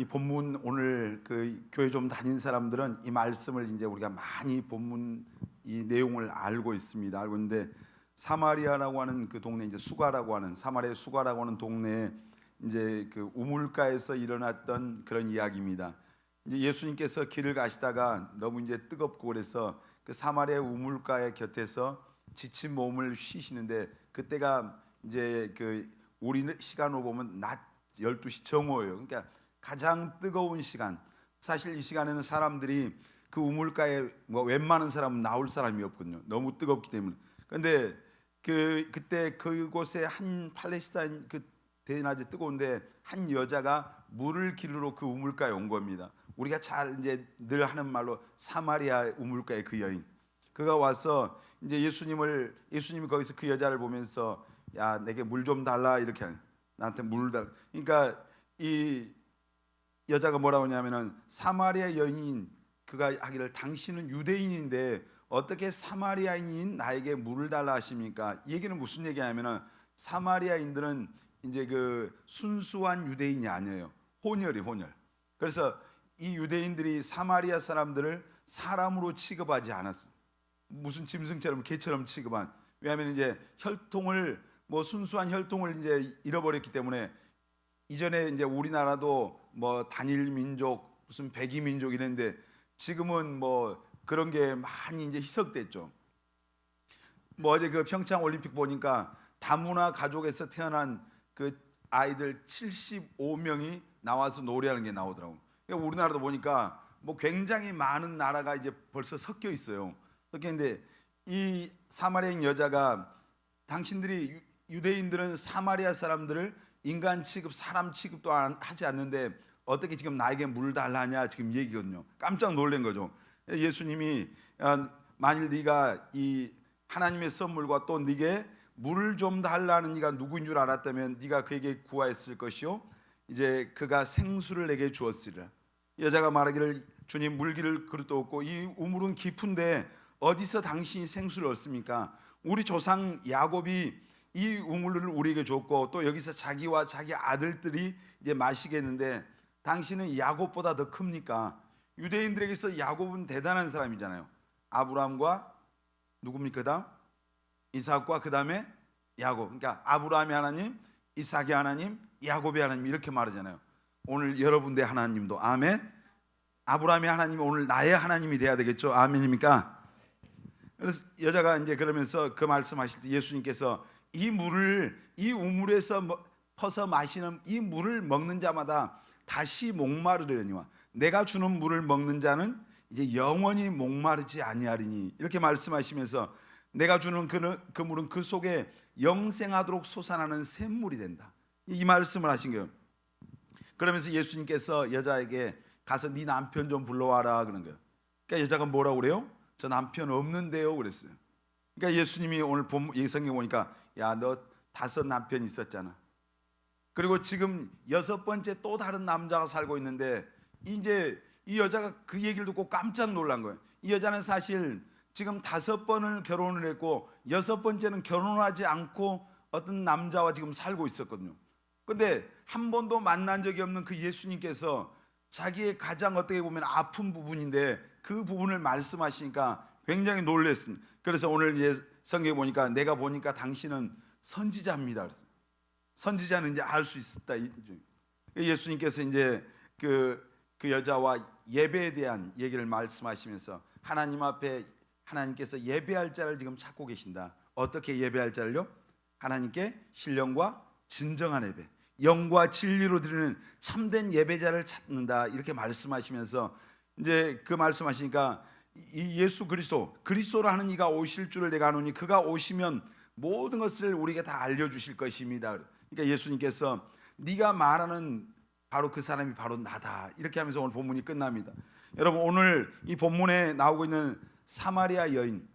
이 본문 오늘 그 교회 좀 다닌 사람들은 이 말씀을 이제 우리가 많이 본문 이 내용을 알고 있습니다. 알고 있는데 사마리아라고 하는 그 동네 이제 수가라고 하는 사마리아 수가라고 하는 동네에 이제 그 우물가에서 일어났던 그런 이야기입니다. 이제 예수님께서 길을 가시다가 너무 이제 뜨겁고 그래서 그 사마리아 우물가의 곁에서 지친 몸을 쉬시는데 그때가 이제 그 우리 시간으로 보면 낮 12시 정오예요. 그러니까 가장 뜨거운 시간. 사실 이 시간에는 사람들이 그 우물가에 뭐 웬만한 사람은 나올 사람이 없거든요. 너무 뜨겁기 때문에. 그런데 그때 그곳에 한 팔레스타인 그 대낮에 뜨거운데 한 여자가 물을 기르러 그 우물가에 온 겁니다. 우리가 잘 이제 늘 하는 말로 사마리아 우물가의 그 여인. 그가 와서 이제 예수님이 거기서 그 여자를 보면서 야 내게 물 좀 달라 이렇게 하는, 나한테 물 달라. 그러니까 이 여자가 뭐라고 하냐면은 사마리아 여인인 그가 하기를 당신은 유대인인데 어떻게 사마리아인인 나에게 물을 달라 하십니까? 이 얘기는 무슨 얘기냐면은 사마리아인들은 이제 그 순수한 유대인이 아니에요. 혼혈이 혼혈. 그래서 이 유대인들이 사마리아 사람들을 사람으로 취급하지 않았어요. 무슨 짐승처럼 개처럼 취급한. 왜냐하면 이제 혈통을 뭐 순수한 혈통을 이제 잃어버렸기 때문에 이전에 이제 우리나라도 뭐 단일 민족 무슨 백이 민족 이랬는데 지금은 뭐 그런 게 많이 이제 희석됐죠. 뭐 어제 그 평창 올림픽 보니까 다문화 가족에서 태어난 그 아이들 75명이 나와서 노래하는 게 나오더라고. 그러니까 우리나라도 보니까 뭐 굉장히 많은 나라가 이제 벌써 섞여 있어요. 섞여 있는데 이 사마리아인 여자가 당신들이 유대인들은 사마리아 사람들을 인간 취급, 사람 취급도 하지 않는데 어떻게 지금 나에게 물 달라냐 지금 얘기거든요. 깜짝 놀란 거죠. 예수님이 만일 네가 이 하나님의 선물과 또 네게 물을 좀 달라는 네가 누구인 줄 알았다면 네가 그에게 구하였을 것이요 이제 그가 생수를 내게 주었으리라. 여자가 말하기를 주님 물기를 그릇도 없고 이 우물은 깊은데 어디서 당신이 생수를 얻습니까? 우리 조상 야곱이 이 우물을 우리에게 줬고 또 여기서 자기와 자기 아들들이 이제 마시겠는데 당신은 야곱보다 더 큽니까? 유대인들에게서 야곱은 대단한 사람이잖아요. 아브라함과 누굽니까? 그다음 이삭과 그다음에 야곱. 그러니까 아브라함의 하나님, 이삭의 하나님, 야곱의 하나님 이렇게 말하잖아요. 오늘 여러분의 하나님도 아멘. 아브라함의 하나님이 오늘 나의 하나님이 돼야 되겠죠. 아멘입니까? 그래서 여자가 이제 그러면서 그 말씀하실 때 예수님께서 이 물을 이 우물에서 퍼서 마시는 이 물을 먹는 자마다 다시 목마르려니와 내가 주는 물을 먹는 자는 이제 영원히 목마르지 아니하리니 이렇게 말씀하시면서 내가 주는 그 물은 그 속에 영생하도록 솟아나는 샘물이 된다. 이 말씀을 하신 거예요. 그러면서 예수님께서 여자에게 가서 네 남편 좀 불러와라 그런 거예요. 그러니까 여자가 뭐라고 그래요? 저 남편 없는데요 그랬어요. 그러니까 예수님이 오늘 이 성경 보니까 야 너 5 남편 있었잖아. 그리고 지금 6번째 또 다른 남자가 살고 있는데 이제 이 여자가 그 얘기를 듣고 깜짝 놀란 거예요. 이 여자는 사실 지금 5번을 결혼을 했고 6번째는 결혼하지 않고 어떤 남자와 지금 살고 있었거든요. 근데 한 번도 만난 적이 없는 그 예수님께서 자기의 가장 어떻게 보면 아픈 부분인데 그 부분을 말씀하시니까 굉장히 놀랐습니다. 그래서 오늘 이제 성경에 보니까 내가 보니까 당신은 선지자입니다. 그래서 선지자는 이제 알 수 있었다. 예수님께서 이제 그 여자와 예배에 대한 얘기를 말씀하시면서 하나님 앞에 하나님께서 예배할 자를 지금 찾고 계신다. 어떻게 예배할 자를요? 하나님께 신령과 진정한 예배, 영과 진리로 드리는 참된 예배자를 찾는다. 이렇게 말씀하시면서 이제 그 말씀하시니까 이 예수 그리스도로 하는 이가 오실 줄을 내가 아노니 그가 오시면 모든 것을 우리에게 다 알려주실 것입니다. 그러니까 예수님께서 네가 말하는 바로 그 사람이 바로 나다. 이렇게 하면서 오늘 본문이 끝납니다. 여러분 오늘 이 본문에 나오고 있는 사마리아 여인,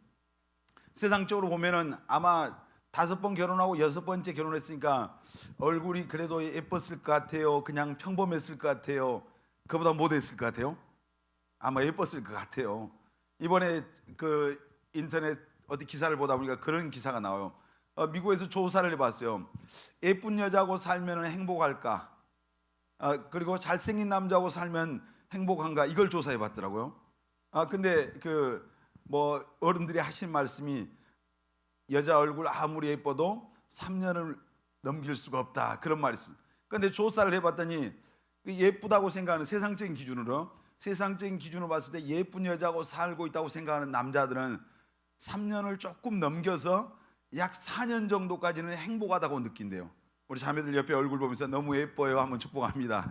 세상적으로 보면은 아마 5번 결혼하고 6번째 결혼했으니까 얼굴이 그래도 예뻤을 것 같아요. 그냥 평범했을 것 같아요. 그보다 못했을 것 같아요. 아마 예뻤을 것 같아요. 이번에 그 인터넷 어디 기사를 보다 보니까 그런 기사가 나와요. 미국에서 조사를 해봤어요. 예쁜 여자하고 살면 행복할까? 그리고 잘생긴 남자하고 살면 행복한가 이걸 조사해 봤더라고요. 근데 그 뭐 어른들이 하신 말씀이 여자 얼굴 아무리 예뻐도 3년을 넘길 수가 없다 그런 말이 있습니다. 근데 조사를 해봤더니 예쁘다고 생각하는 세상적인 기준으로 봤을 때 예쁜 여자하고 살고 있다고 생각하는 남자들은 3년을 조금 넘겨서 약 4년 정도까지는 행복하다고 느낀대요. 우리 자매들 옆에 얼굴 보면서 너무 예뻐요 한번 축복합니다.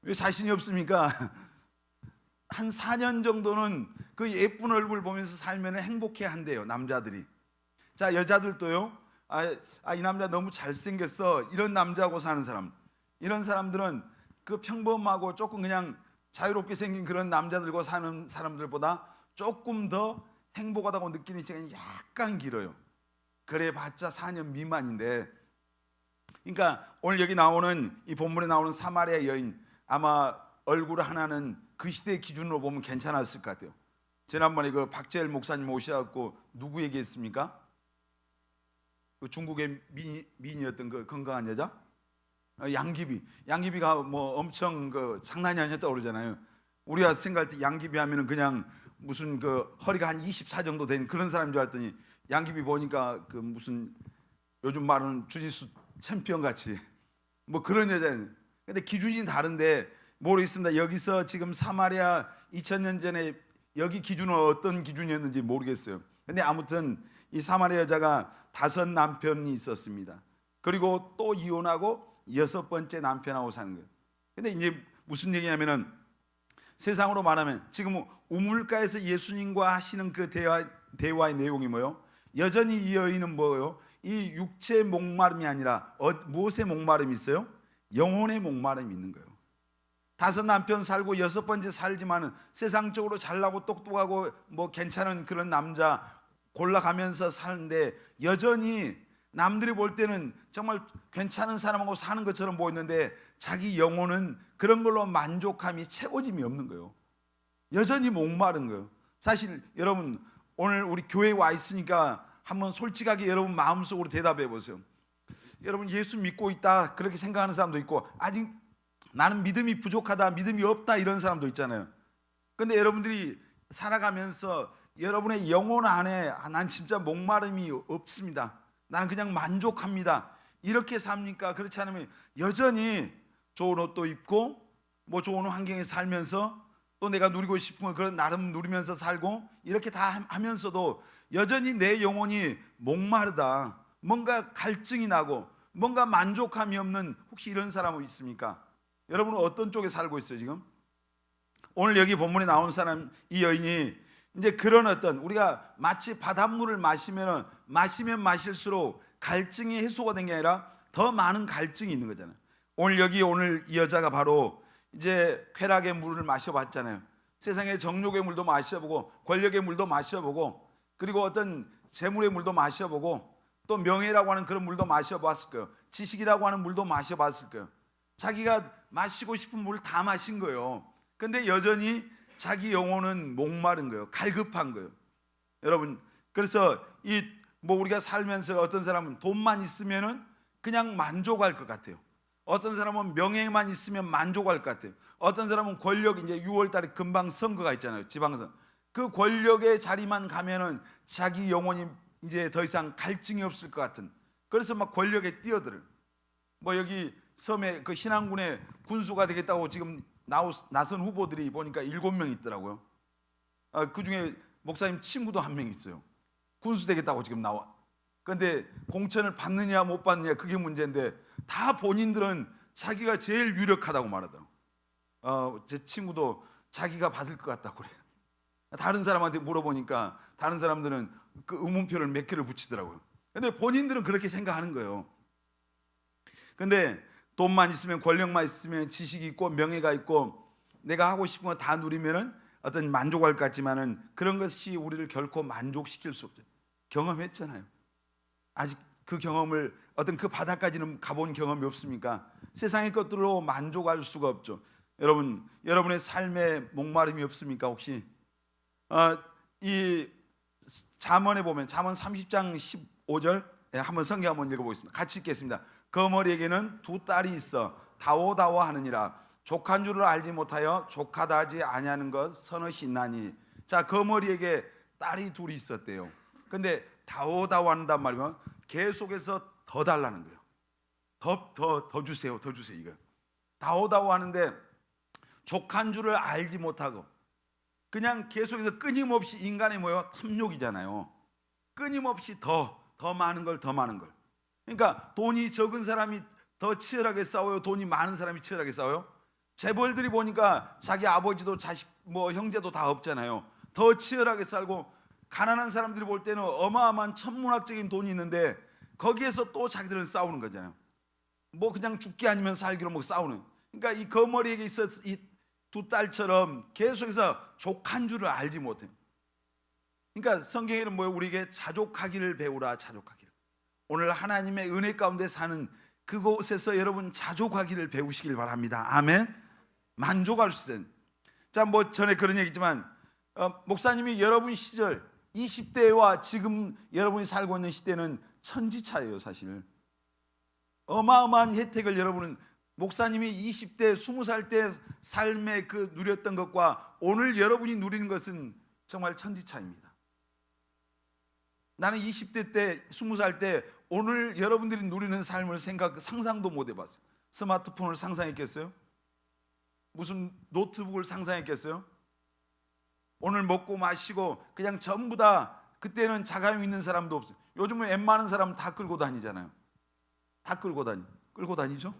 왜 자신이 없습니까? 한 4년 정도는 그 예쁜 얼굴 보면서 살면 행복해 한대요, 남자들이. 자, 여자들도요. 이 남자 너무 잘생겼어. 이런 남자하고 사는 사람. 이런 사람들은 그 평범하고 조금 그냥 자유롭게 생긴 그런 남자들과 사는 사람들보다 조금 더 행복하다고 느끼는 시간이 약간 길어요. 그래 봤자 4년 미만인데. 그러니까 오늘 여기 나오는 이 본문에 나오는 사마리아 여인, 아마 얼굴 하나는 그 시대 기준으로 보면 괜찮았을 것 같아요. 지난번에 그 박재일 목사님 오셔갖고 누구 얘기했습니까? 그 중국의 미인이었던 그 건강한 여자, 양귀비가 뭐 엄청 그 장난이 아니었다고 그러잖아요. 우리가 생각할 때 양귀비 하면은 그냥 무슨 그 허리가 한 24 정도 된 그런 사람인 줄 알았더니 양귀비 보니까 그 무슨 요즘 말하는 주짓수 챔피언 같이 뭐 그런 여자예요. 근데 기준이 다른데 모르겠습니다. 여기서 지금 사마리아 2000년 전에 여기 기준은 어떤 기준이었는지 모르겠어요. 근데 아무튼 이 사마리아 여자가 5 남편이 있었습니다. 그리고 또 이혼하고 6번째 남편하고 사는 거예요. 근데 이제 무슨 얘기냐면은 세상으로 말하면 지금 우물가에서 예수님과 하시는 그 대화의 내용이 뭐예요? 여전히 이 여인은 뭐예요? 이 육체의 목마름이 아니라 무엇의 목마름이 있어요? 영혼의 목마름이 있는 거예요. 5 남편 살고 6번째 살지만은 세상적으로 잘나고 똑똑하고 뭐 괜찮은 그런 남자 골라가면서 사는데 여전히 남들이 볼 때는 정말 괜찮은 사람하고 사는 것처럼 보이는데 자기 영혼은 그런 걸로 만족함이 채워짐이 없는 거예요. 여전히 목마른 거예요. 사실 여러분 오늘 우리 교회에 와 있으니까 한번 솔직하게 여러분 마음속으로 대답해 보세요. 여러분 예수 믿고 있다 그렇게 생각하는 사람도 있고 아직 나는 믿음이 부족하다 믿음이 없다 이런 사람도 있잖아요. 근데 여러분들이 살아가면서 여러분의 영혼 안에 난 진짜 목마름이 없습니다, 나는 그냥 만족합니다 이렇게 삽니까? 그렇지 않으면 여전히 좋은 옷도 입고 뭐 좋은 환경에 살면서 또 내가 누리고 싶은 거 그런 나름 누리면서 살고 이렇게 다 하면서도 여전히 내 영혼이 목마르다, 뭔가 갈증이 나고 뭔가 만족함이 없는 혹시 이런 사람은 있습니까? 여러분은 어떤 쪽에 살고 있어요 지금? 오늘 여기 본문에 나온 사람 이 여인이 이제 그런 어떤 우리가 마치 바닷물을 마시면 마실수록 갈증이 해소가 된 게 아니라 더 많은 갈증이 있는 거잖아요. 오늘 이 여자가 바로 이제 쾌락의 물을 마셔봤잖아요. 세상의 정욕의 물도 마셔보고 권력의 물도 마셔보고 그리고 어떤 재물의 물도 마셔보고 또 명예라고 하는 그런 물도 마셔봤을 거예요. 지식이라고 하는 물도 마셔봤을 거예요. 자기가 마시고 싶은 물을 다 마신 거예요. 근데 여전히 자기 영혼은 목마른 거예요. 갈급한 거예요. 여러분 그래서 뭐 우리가 살면서 어떤 사람은 돈만 있으면은 그냥 만족할 것 같아요. 어떤 사람은 명예만 있으면 만족할 것 같아요. 어떤 사람은 권력, 이제 6월 달에 금방 선거가 있잖아요. 지방선. 그 권력의 자리만 가면은 자기 영혼이 이제 더 이상 갈증이 없을 것 같은. 그래서 막 권력에 뛰어들어요. 뭐 여기 섬에 그 신안군의 군수가 되겠다고 지금 나선 후보들이 보니까 7명 있더라고요. 그 중에 목사님 친구도 1명 있어요. 군수 되겠다고 지금 나와. 그런데 공천을 받느냐 못 받느냐 그게 문제인데 다 본인들은 자기가 제일 유력하다고 말하더라고요. 제 친구도 자기가 받을 것 같다고 그래요. 다른 사람한테 물어보니까 다른 사람들은 그 의문표를 몇 개를 붙이더라고요. 근데 본인들은 그렇게 생각하는 거예요. 근데 돈만 있으면 권력만 있으면 지식이 있고 명예가 있고 내가 하고 싶은 거 다 누리면은 어떤 만족할 것 같지만은 그런 것이 우리를 결코 만족시킬 수 없죠. 경험했잖아요. 아직 그 경험을 어떤 그 바닥까지는 가본 경험이 없습니까? 세상의 것들로 만족할 수가 없죠. 여러분의 삶에 목마름이 없습니까? 혹시 이 잠언에 보면 잠언 30장 15절 한번 성경 한번 읽어보겠습니다. 같이 읽겠습니다. 거머리에게는 2 딸이 있어 다오다오하느니라. 족한 줄을 알지 못하여 족하다 하지 아니하는 것 서너시 있나니. 자, 거머리에게 딸이 둘이 있었대요. 근데 다오다오한단 말이면 계속해서 더 달라는 거예요. 더 주세요, 더 주세요. 이거 다오다오하는데 족한 줄을 알지 못하고 그냥 계속해서 끊임없이 인간의 뭐예요? 탐욕이잖아요. 끊임없이 더 많은 걸, 더 많은 걸. 그러니까 돈이 적은 사람이 더 치열하게 싸워요? 돈이 많은 사람이 치열하게 싸워요? 재벌들이 보니까 자기 아버지도 자식 뭐 형제도 다 없잖아요. 더 치열하게 살고, 가난한 사람들이 볼 때는 어마어마한 천문학적인 돈이 있는데 거기에서 또 자기들은 싸우는 거잖아요. 뭐 그냥 죽기 아니면 살기로 뭐 싸우는. 그러니까 이 거머리에게 있어 이 두 딸처럼 계속해서 족한 줄을 알지 못해요. 그러니까 성경에는 뭐예요? 우리에게 자족하기를 배우라, 자족하기를. 오늘 하나님의 은혜 가운데 사는 그곳에서 여러분 자족하기를 배우시길 바랍니다. 아멘. 만족할 수 있어요. 자, 뭐 전에 그런 얘기 있지만 목사님이 여러분 시절 20대와 지금 여러분이 살고 있는 시대는 천지차예요. 사실 어마어마한 혜택을 여러분은, 목사님이 20대 20살 때 삶에 그 누렸던 것과 오늘 여러분이 누리는 것은 정말 천지차입니다. 나는 20대 때 20살 때 오늘 여러분들이 누리는 삶을 상상도 못 해봤어요. 스마트폰을 상상했겠어요? 무슨 노트북을 상상했겠어요? 오늘 먹고 마시고 그냥 전부 다, 그때는 자가용 있는 사람도 없어요. 요즘은 웬만한 사람 다 끌고 다니잖아요. 다 끌고 다니죠.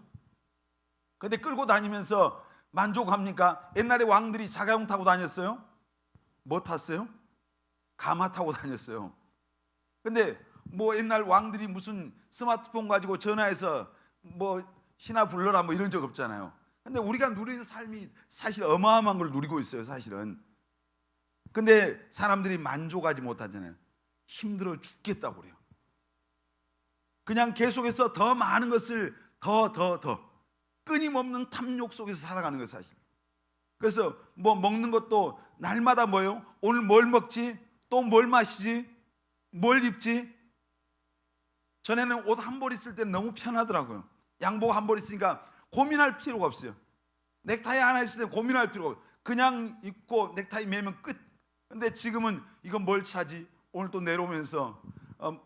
근데 끌고 다니면서 만족합니까? 옛날에 왕들이 자가용 타고 다녔어요? 뭐 탔어요? 가마 타고 다녔어요. 근데 뭐 옛날 왕들이 무슨 스마트폰 가지고 전화해서 뭐 신하 불러라 뭐 이런 적 없잖아요. 근데 우리가 누리는 삶이 사실 어마어마한 걸 누리고 있어요, 사실은. 근데 사람들이 만족하지 못하잖아요. 힘들어 죽겠다고 그래요. 그냥 계속해서 더 많은 것을 더 끊임없는 탐욕 속에서 살아가는 거예요, 사실. 그래서 뭐 먹는 것도 날마다 뭐예요? 오늘 뭘 먹지? 또 뭘 마시지? 뭘 입지? 전에는 옷 한 벌 있을 때는 너무 편하더라고요. 양복 한 벌 있으니까 고민할 필요가 없어요. 넥타이 하나 있을 때 고민할 필요가 없어요. 그냥 입고 넥타이 매면 끝. 근데 지금은 이건 뭘 차지? 오늘 또 내려오면서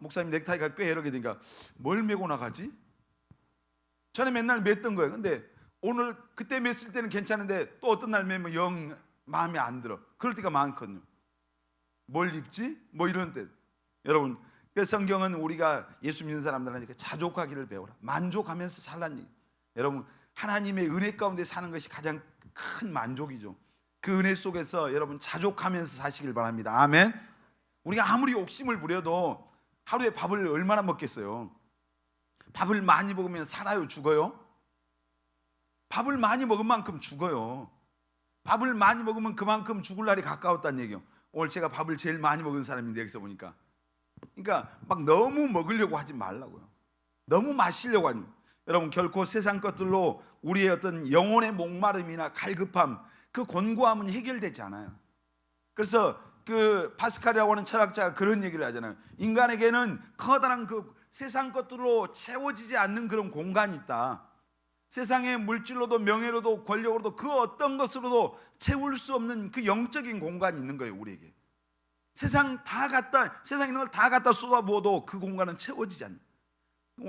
목사님 넥타이가 꽤 여러 개 되니까 뭘 메고 나가지? 전에 맨날 맸던 거예요. 근데 오늘 그때 맸을 때는 괜찮은데 또 어떤 날 매면 영 마음에 안 들어. 그럴 때가 많거든요. 뭘 입지? 뭐 이런 때. 여러분, 그 성경은 우리가 예수 믿는 사람들한테 자족하기를 배우라, 만족하면서 살라는 얘기. 여러분, 하나님의 은혜 가운데 사는 것이 가장 큰 만족이죠. 그 은혜 속에서 여러분 자족하면서 사시길 바랍니다. 아멘. 우리가 아무리 욕심을 부려도 하루에 밥을 얼마나 먹겠어요? 밥을 많이 먹으면 살아요, 죽어요? 밥을 많이 먹은 만큼 죽어요. 밥을 많이 먹으면 그만큼 죽을 날이 가까웠다는 얘기예요. 오늘 제가 밥을 제일 많이 먹은 사람인데 여기서 보니까, 그러니까 막 너무 먹으려고 하지 말라고요. 너무 마시려고 하는. 여러분, 결코 세상 것들로 우리의 어떤 영혼의 목마름이나 갈급함, 그 곤고함은 해결되지 않아요. 그래서 그 파스칼이라고 하는 철학자가 그런 얘기를 하잖아요. 인간에게는 커다란 그 세상 것들로 채워지지 않는 그런 공간이 있다. 세상의 물질로도 명예로도 권력으로도 그 어떤 것으로도 채울 수 없는 그 영적인 공간이 있는 거예요, 우리에게. 세상에 있는 걸 다 갖다 쏟아부어도 그 공간은 채워지지 않는.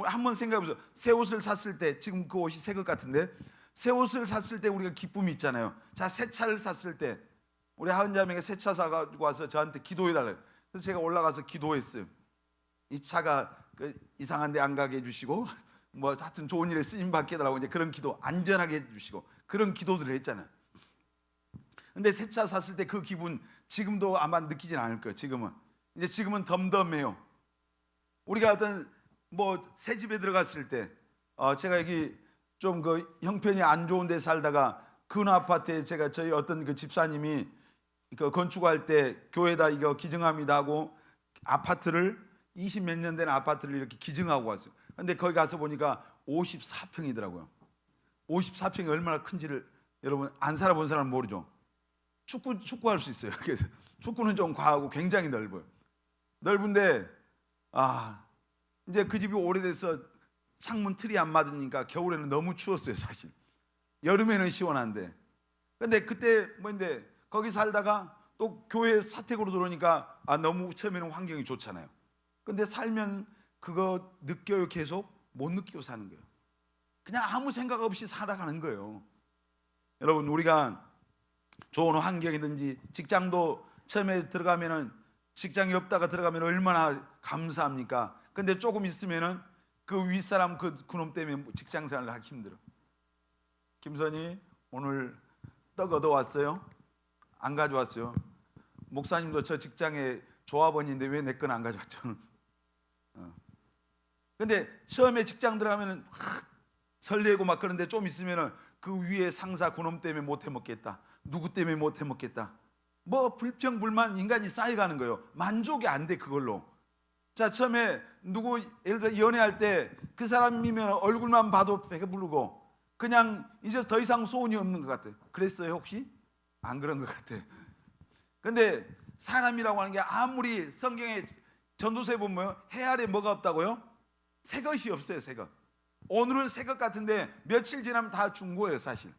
한번 생각해 보세요. 새 옷을 샀을 때, 지금 그 옷이 새 것 같은데, 새 옷을 샀을 때 우리가 기쁨이 있잖아요. 자, 새 차를 샀을 때 우리 하은자매가 새 차 사가지고 와서 저한테 기도해 달래요. 그래서 제가 올라가서 기도했어요. 이 차가 이상한 데 안 가게 해주시고, 뭐 하여튼 좋은 일에 쓰임 받게 해달라고, 이제 그런 기도, 안전하게 해주시고 그런 기도들을 했잖아요. 근데 새 차 샀을 때 그 기분 지금도 아마 느끼진 않을 거예요. 지금은 덤덤해요. 우리가 어떤 뭐 새 집에 들어갔을 때, 제가 여기 좀 그 형편이 안 좋은 데 살다가 근 아파트에 제가 저희 어떤 그 집사님이 그 건축할 때 교회에다 이거 기증합니다 하고 아파트를 20몇 년 된 아파트를 이렇게 기증하고 왔어요. 근데 거기 가서 보니까 54평이더라고요. 54평이 얼마나 큰지를 여러분 안 살아본 사람은 모르죠. 축구할 수 있어요. 그래서 축구는 좀 과하고 굉장히 넓어요. 넓은데 이제 그 집이 오래돼서 창문 틀이 안 맞으니까 겨울에는 너무 추웠어요 사실. 여름에는 시원한데. 근데 그때 뭐인데 거기 살다가 또 교회 사택으로 들어오니까 너무 처음에는 환경이 좋잖아요. 근데 살면 그거 느껴요? 계속 못 느끼고 사는 거예요. 그냥 아무 생각 없이 살아가는 거예요. 여러분, 우리가 좋은 환경이든지 직장도 처음에 들어가면은 직장이 없다가 들어가면 얼마나 감사합니까? 근데 조금 있으면은 그 윗사람 그놈 때문에 직장 생활을 하기 힘들어. 김선희 오늘 떡 얻어왔어요? 안 가져왔어요? 목사님도 저 직장에 조합원인데 왜 내 건 안 가져왔죠? 근데 처음에 직장 들어가면은 설레고 막 그런데 좀 있으면은 그 위에 상사 그놈 때문에 못 해먹겠다, 누구 때문에 못 해먹겠다, 뭐 불평 불만 인간이 쌓여가는 거예요. 만족이 안 돼 그걸로. 자, 처음에 누구 예를 들어 연애할 때 그 사람이면 얼굴만 봐도 배가 부르고 그냥 이제 더 이상 소원이 없는 것 같아요. 그랬어요 혹시? 안 그런 것 같아요. 근데 사람이라고 하는 게 아무리 성경에 전도서에 보면 해 아래 뭐가 없다고요? 새 것이 없어요. 새 것. 오늘은 새 것 같은데 며칠 지나면 다 중고예요 사실.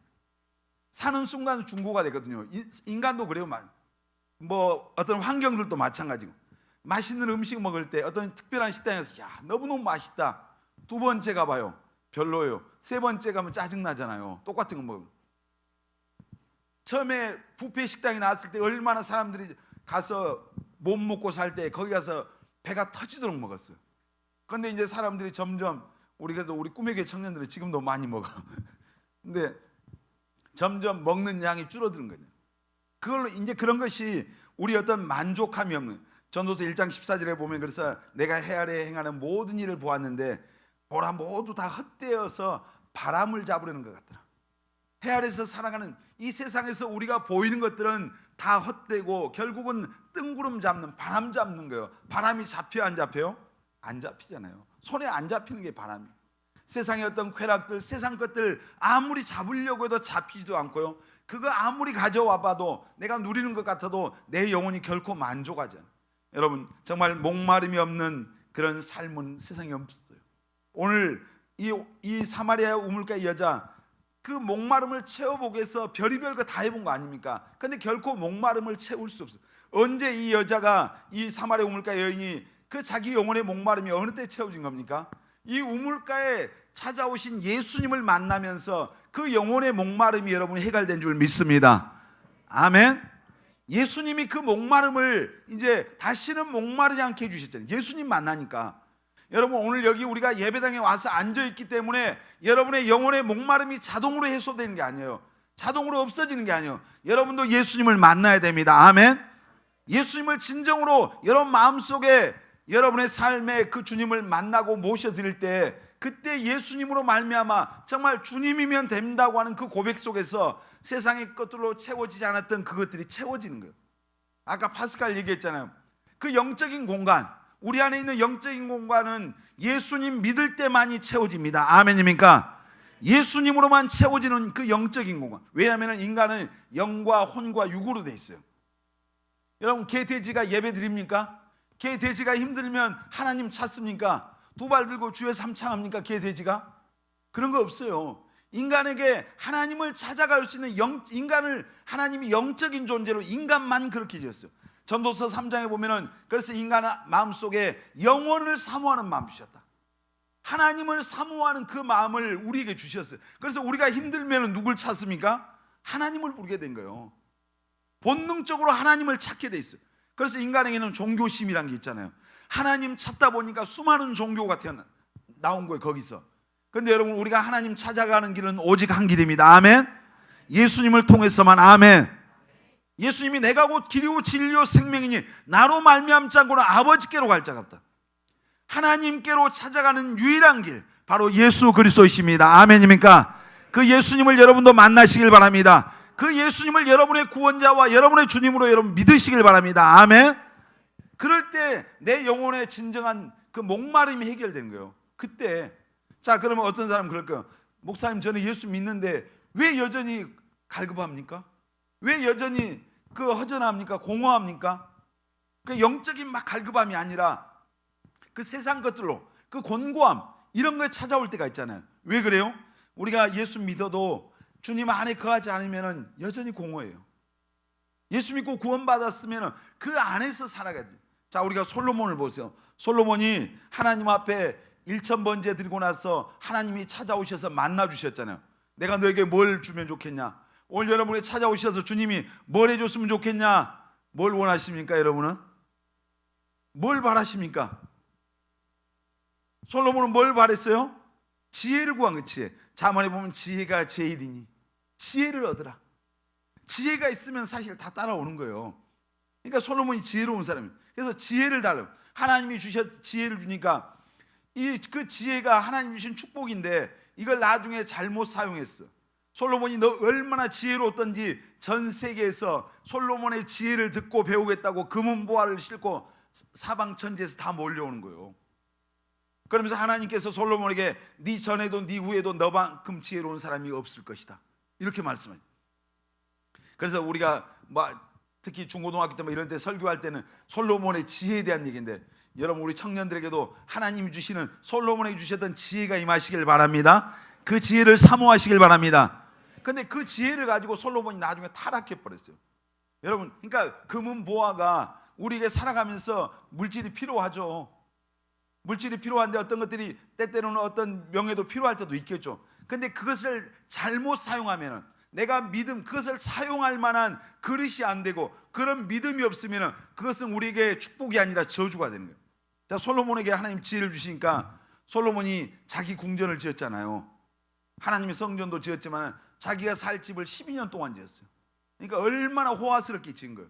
사는 순간 중고가 되거든요. 인간도 그래요. 뭐 어떤 환경들도 마찬가지고. 맛있는 음식 먹을 때 어떤 특별한 식당에서 야 너무너무 맛있다, 두 번째 가봐요 별로예요, 세 번째 가면 짜증나잖아요. 똑같은 거 먹으면. 처음에 뷔페 식당이 나왔을 때 얼마나 사람들이 가서 못 먹고 살 때 거기 가서 배가 터지도록 먹었어요. 그런데 이제 사람들이 점점 우리 꿈의 교회 청년들은 지금도 많이 먹어. 근데 점점 먹는 양이 줄어드는 거죠. 그걸로 이제 그런 것이 우리 어떤 만족함이 없는. 전도서 1장 14절에 보면 그래서 내가 해 아래에 행하는 모든 일을 보았는데 보라 모두 다 헛되어서 바람을 잡으려는 것 같더라. 해 아래에서 살아가는 이 세상에서 우리가 보이는 것들은 다 헛되고 결국은 뜬구름 잡는, 바람 잡는 거예요. 바람이 잡혀 안 잡혀요? 안 잡히잖아요. 손에 안 잡히는 게 바람이에요. 세상의 어떤 쾌락들, 세상 것들 아무리 잡으려고 해도 잡히지도 않고요. 그거 아무리 가져와 봐도 내가 누리는 것 같아도 내 영혼이 결코 만족하지 않아요. 여러분, 정말 목마름이 없는 그런 삶은 세상에 없어요. 오늘 이 사마리아 우물가의 여자, 그 목마름을 채워보기 위해서 별의별 거 다 해본 거 아닙니까? 근데 결코 목마름을 채울 수 없어요. 언제 이 여자가, 이 사마리아 우물가 여인이 그 자기 영혼의 목마름이 어느 때 채워진 겁니까? 이 우물가에 찾아오신 예수님을 만나면서 그 영혼의 목마름이 여러분 해결된 줄 믿습니다. 아멘. 예수님이 그 목마름을 이제 다시는 목마르지 않게 해주셨잖아요. 예수님 만나니까. 여러분, 오늘 여기 우리가 예배당에 와서 앉아있기 때문에 여러분의 영혼의 목마름이 자동으로 해소되는 게 아니에요. 자동으로 없어지는 게 아니에요. 여러분도 예수님을 만나야 됩니다. 아멘. 예수님을 진정으로 여러분 마음속에 여러분의 삶에 그 주님을 만나고 모셔드릴 때 그때 예수님으로 말미암아 정말 주님이면 된다고 하는 그 고백 속에서 세상의 것들로 채워지지 않았던 그것들이 채워지는 거예요. 아까 파스칼 얘기했잖아요. 그 영적인 공간, 우리 안에 있는 영적인 공간은 예수님 믿을 때만이 채워집니다. 아멘입니까? 예수님으로만 채워지는 그 영적인 공간. 왜냐하면 인간은 영과 혼과 육으로 돼 있어요. 여러분, 개 돼지가 예배 드립니까? 개 돼지가 힘들면 하나님 찾습니까? 두 발 들고 주여 삼창합니까? 개 돼지가? 그런 거 없어요. 인간에게 하나님을 찾아갈 수 있는 인간을 하나님이 영적인 존재로 인간만 그렇게 지었어요. 전도서 3장에 보면은 그래서 인간 마음속에 영원을 사모하는 마음 주셨다. 하나님을 사모하는 그 마음을 우리에게 주셨어요. 그래서 우리가 힘들면 누굴 찾습니까? 하나님을 부르게 된 거예요. 본능적으로 하나님을 찾게 돼 있어요. 그래서 인간에게는 종교심이란 게 있잖아요. 하나님 찾다 보니까 수많은 종교가 나온 거예요. 거기서. 근데 여러분, 우리가 하나님 찾아가는 길은 오직 한 길입니다. 아멘. 예수님을 통해서만. 아멘. 예수님이 내가 곧 길이요 진리요 생명이니 나로 말미암지 않고는 아버지께로 갈 자가 없다. 하나님께로 찾아가는 유일한 길 바로 예수 그리스도이십니다. 아멘입니까? 그 예수님을 여러분도 만나시길 바랍니다. 그 예수님을 여러분의 구원자와 여러분의 주님으로 여러분 믿으시길 바랍니다. 아멘. 그럴 때 내 영혼의 진정한 그 목마름이 해결된 거예요. 그때. 자, 그러면 어떤 사람은 그럴 거예요. 목사님, 저는 예수 믿는데 왜 여전히 갈급합니까? 왜 여전히 그 허전합니까? 공허합니까? 그 영적인 막 갈급함이 아니라 그 세상 것들로 그 곤고함, 이런 거에 찾아올 때가 있잖아요. 왜 그래요? 우리가 예수 믿어도 주님 안에 거하지 않으면 여전히 공허해요. 예수 믿고 구원받았으면 그 안에서 살아가야 돼요. 자, 우리가 솔로몬을 보세요. 솔로몬이 하나님 앞에 1000번제 드리고 나서 하나님이 찾아오셔서 만나 주셨잖아요. 내가 너에게 뭘 주면 좋겠냐? 오늘 여러분이 찾아오셔서 주님이 뭘 해줬으면 좋겠냐? 뭘 원하십니까? 여러분은 뭘 바라십니까? 솔로몬은 뭘 바랬어요? 지혜를 구한 거. 지혜. 잠언에 보면 지혜가 제일이니 지혜를 얻으라. 지혜가 있으면 사실 다 따라오는 거예요. 그러니까 솔로몬이 지혜로운 사람이에요. 그래서 지혜를 달라. 하나님이 지혜를 주니까 그 지혜가 하나님 주신 축복인데 이걸 나중에 잘못 사용했어. 솔로몬이 너 얼마나 지혜로웠던지 전 세계에서 솔로몬의 지혜를 듣고 배우겠다고 금은보화를 싣고 사방 천지에서 다 몰려오는 거예요. 그러면서 하나님께서 솔로몬에게 네 전에도 네 후에도 너만큼 지혜로운 사람이 없을 것이다, 이렇게 말씀해요. 그래서 우리가 특히 중고등학교 때 이런 때 설교할 때는 솔로몬의 지혜에 대한 얘기인데, 여러분 우리 청년들에게도 하나님이 주시는 솔로몬에게 주셨던 지혜가 임하시길 바랍니다. 그 지혜를 사모하시길 바랍니다. 근데 그 지혜를 가지고 솔로몬이 나중에 타락해 버렸어요. 여러분, 그러니까 금은보화가 우리에게 살아가면서 물질이 필요하죠. 물질이 필요한데 어떤 것들이 때때로는 어떤 명예도 필요할 때도 있겠죠. 근데 그것을 잘못 사용하면, 내가 믿음, 그것을 사용할 만한 그릇이 안 되고 그런 믿음이 없으면 그것은 우리에게 축복이 아니라 저주가 되는 거예요. 자, 솔로몬에게 하나님 지혜를 주시니까 솔로몬이 자기 궁전을 지었잖아요. 하나님의 성전도 지었지만 자기가 살 집을 12년 동안 지었어요. 그러니까 얼마나 호화스럽게 지은 거예요.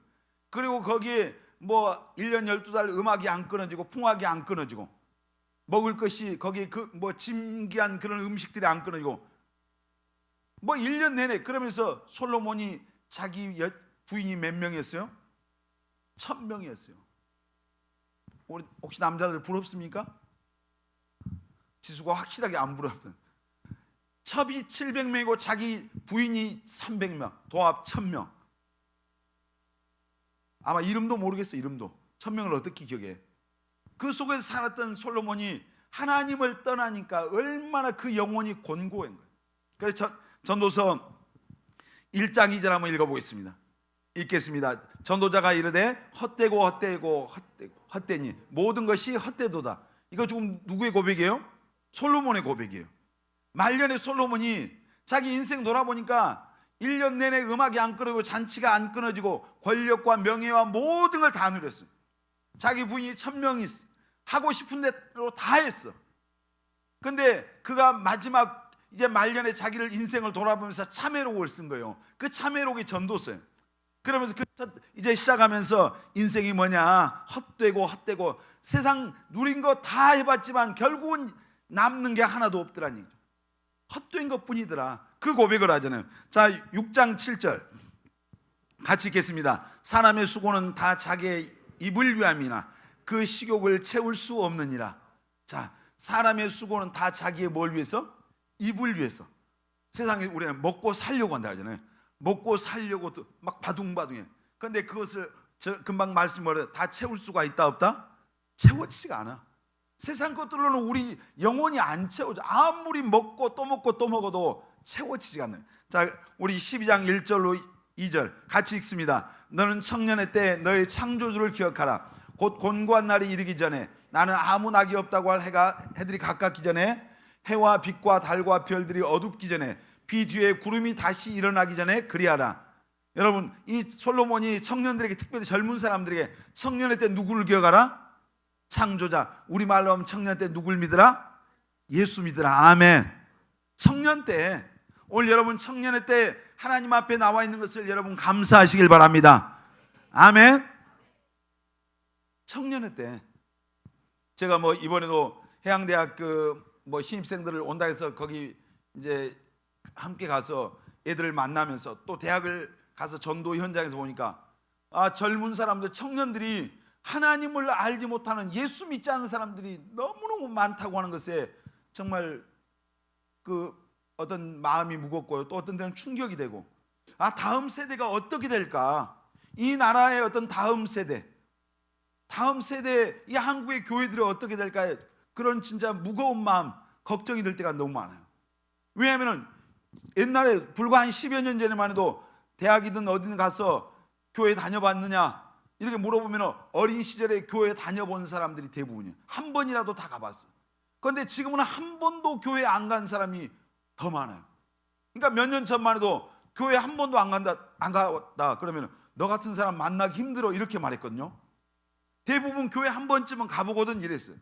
그리고 거기에 1년 12달 음악이 안 끊어지고 풍악이 안 끊어지고 먹을 것이 거기에 진귀한 그런 음식들이 안 끊어지고 1년 내내. 그러면서 솔로몬이 자기 부인이 몇 명이었어요? 1000명이었어요. 우리 혹시 남자들 부럽습니까? 지수가 확실하게 안 부럽던. 첩이 700명이고 자기 부인이 300명, 도합 1000명. 아마 이름도 모르겠어요. 이름도 1000명을 어떻게 기억해? 그 속에서 살았던 솔로몬이 하나님을 떠나니까 얼마나 그 영혼이 곤고한 거예요. 그래서 전도서 1장 2절 한번 읽어보겠습니다. 읽겠습니다. 전도자가 이르되 헛되고 헛되고 헛되니 모든 것이 헛되도다. 이거 지금 누구의 고백이에요? 솔로몬의 고백이에요. 말년에 솔로몬이 자기 인생 돌아보니까 1년 내내 음악이 안 끊어지고 잔치가 안 끊어지고 권력과 명예와 모든 걸 다 누렸어요. 자기 부인이 1000명이 하고 싶은 대로 다 했어. 근데 그가 마지막 이제 말년에 자기를 인생을 돌아보면서 참회록을 쓴 거예요. 그 참회록이 전도서예요. 그러면서 이제 시작하면서 인생이 뭐냐, 헛되고 헛되고 세상 누린 거 다 해봤지만 결국은 남는 게 하나도 없더라는 얘기죠. 헛된 것뿐이더라. 그 고백을 하잖아요. 자, 6장 7절 같이 읽겠습니다. 사람의 수고는 다 자기의 입을 위함이나 그 식욕을 채울 수 없느니라. 자, 사람의 수고는 다 자기의 뭘 위해서? 입을 위해서. 세상에 우리가 먹고 살려고 한다 하잖아요. 먹고 살려고 막 바둥바둥해. 그런데 그것을 금방 말씀을 다 채울 수가 있다 없다? 채워지지가 않아. 세상 것들로는 우리 영혼이 안 채워져. 아무리 먹고 또 먹고 또 먹어도 채워지지가 않아요. 자, 우리 12장 1절로 2절 같이 읽습니다. 너는 청년의 때 너의 창조주를 기억하라. 곧 곤고한 날이 이르기 전에 나는 아무 낙이 없다고 할 해들이 가깝기 전에 해와 빛과 달과 별들이 어둡기 전에 비 뒤에 구름이 다시 일어나기 전에 그리하라. 여러분, 이 솔로몬이 청년들에게, 특별히 젊은 사람들에게 청년의 때 누구를 기억하라? 창조자. 우리말로 하면 청년 때 누굴 믿으라? 예수 믿으라. 아멘. 청년 때, 오늘 여러분 청년의 때 하나님 앞에 나와 있는 것을 여러분 감사하시길 바랍니다. 아멘. 청년의 때 제가 이번에도 해양대학 신입생들을 온다 해서 거기 이제 함께 가서 애들을 만나면서 또 대학을 가서 전도 현장에서 보니까 젊은 사람들, 청년들이 하나님을 알지 못하는, 예수 믿지 않는 사람들이 너무너무 많다고 하는 것에 정말 어떤 마음이 무겁고요. 또 어떤 데는 충격이 되고, 다음 세대가 어떻게 될까? 이 나라의 어떤 다음 세대, 이 한국의 교회들이 어떻게 될까? 그런 진짜 무거운 마음, 걱정이 될 때가 너무 많아요. 왜냐하면 옛날에 불과 한 10여 년 전에만 해도 대학이든 어디든 가서 교회 다녀봤느냐 이렇게 물어보면 어린 시절에 교회 다녀본 사람들이 대부분이에요. 한 번이라도 다 가봤어요. 그런데 지금은 한 번도 교회 안 간 사람이 더 많아요. 그러니까 몇 년 전만 해도 교회 한 번도 안 갔다 그러면 너 같은 사람 만나기 힘들어 이렇게 말했거든요. 대부분 교회 한 번쯤은 가보거든 이랬어요.